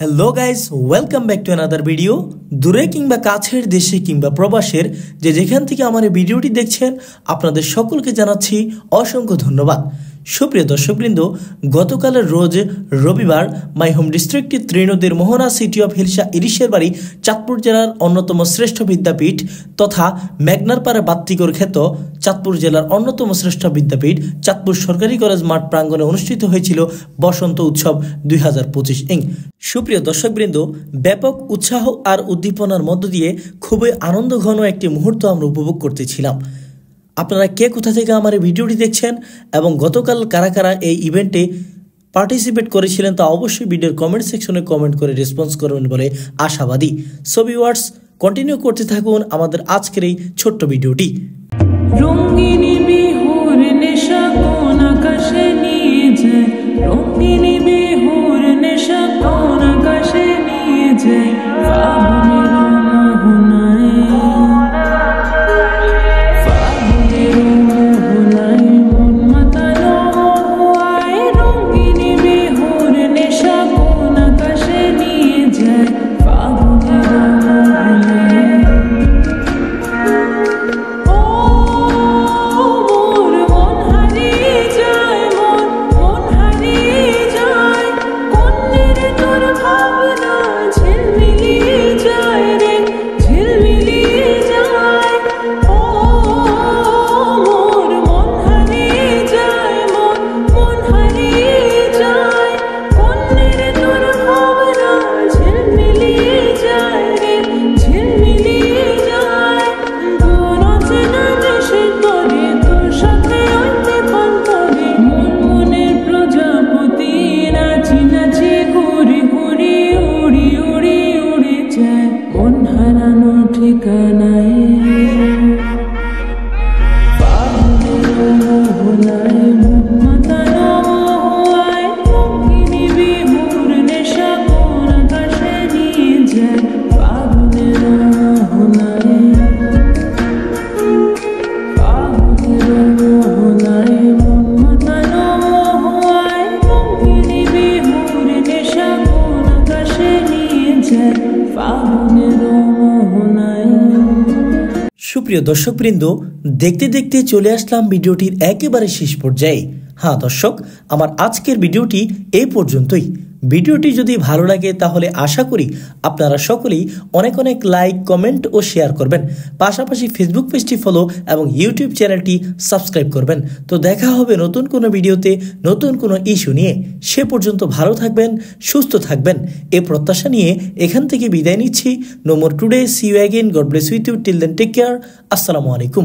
Hello guys, welcome back to another video. দূরে কিংবা কাছের দেশে কিংবা প্রবাসের যেখান থেকে আমার এই ভিডিওটি দেখছেন আপনাদের সকলকে জানাচ্ছি অসংখ্য ধন্যবাদ। সুপ্রিয় দর্শকবৃন্দ, গতকালের রোজ রবিবার মাই হোম ডিস্ট্রিক্টের ত্রিনদীর মোহনা সিটি অফ হিলসা ইরিশের বাড়ি চাঁদপুর জেলার অন্যতম শ্রেষ্ঠ বিদ্যাপীঠ তথা মেঘনারপাড়া বাত্তিকর খ্যাত চাঁদপুর জেলার অন্যতম শ্রেষ্ঠ বিদ্যাপীঠ চাঁদপুর সরকারি কলেজ মাঠ প্রাঙ্গণে অনুষ্ঠিত হয়েছিল বসন্ত উৎসব 2025। সুপ্রিয় দর্শকবৃন্দ, ব্যাপক উৎসাহ আর উদ্দীপনার মধ্য দিয়ে খুবই আনন্দঘন একটি মুহূর্ত আমরা উপভোগ করতেছিলাম। আপনারা কে কোথা থেকে আমার এই ভিডিওটি দেখছেন এবং গতকাল কারা কারা এই ইভেন্টে পার্টিসিপেট করেছিলেন তা অবশ্যই ভিডিওর কমেন্ট সেকশনে কমেন্ট করে রেসপন্স করবেন বলে আশাবাদী। সো ভিউয়ার্স, কন্টিনিউ করতে থাকুন আমাদের আজকের এই ছোট্ট ভিডিওটি। রঙিনী বিহুর নেশা কোন আকাশে নিয়ে যায়, রঙিনী বিহুর নেশা কোন আকাশে নিয়ে যায়, ফাগুনের মোহনায় ফাগুনের মোহনায় মন মাতানো হয়, রঙিনী বিহুর নেশা কোন আকাশে নিয়ে যায়, ফাগুনের মোহনায়। সুপ্রিয় দর্শকবৃন্দ, দেখতে দেখতে চলে আসলাম ভিডিওটির একেবারে শেষ পর্যায়ে। হ্যাঁ দর্শক, আমার আজকের ভিডিওটি এই পর্যন্তই। ভিডিওটি যদি ভালো লাগে তাহলে আশা করি আপনারা সকলেই অনেক অনেক লাইক, কমেন্ট ও শেয়ার করবেন, পাশাপাশি ফেসবুক পেজটি ফলো এবং ইউটিউব চ্যানেলটি সাবস্ক্রাইব করবেন। তো দেখা হবে নতুন কোনো ভিডিওতে নতুন কোনো ইস্যু নিয়ে। সে পর্যন্ত ভালো থাকবেন, সুস্থ থাকবেন এই প্রত্যাশা নিয়ে এখান থেকে বিদায় নিচ্ছি। No more today, see you again, God bless with you, till then take care, আসসালামু আলাইকুম।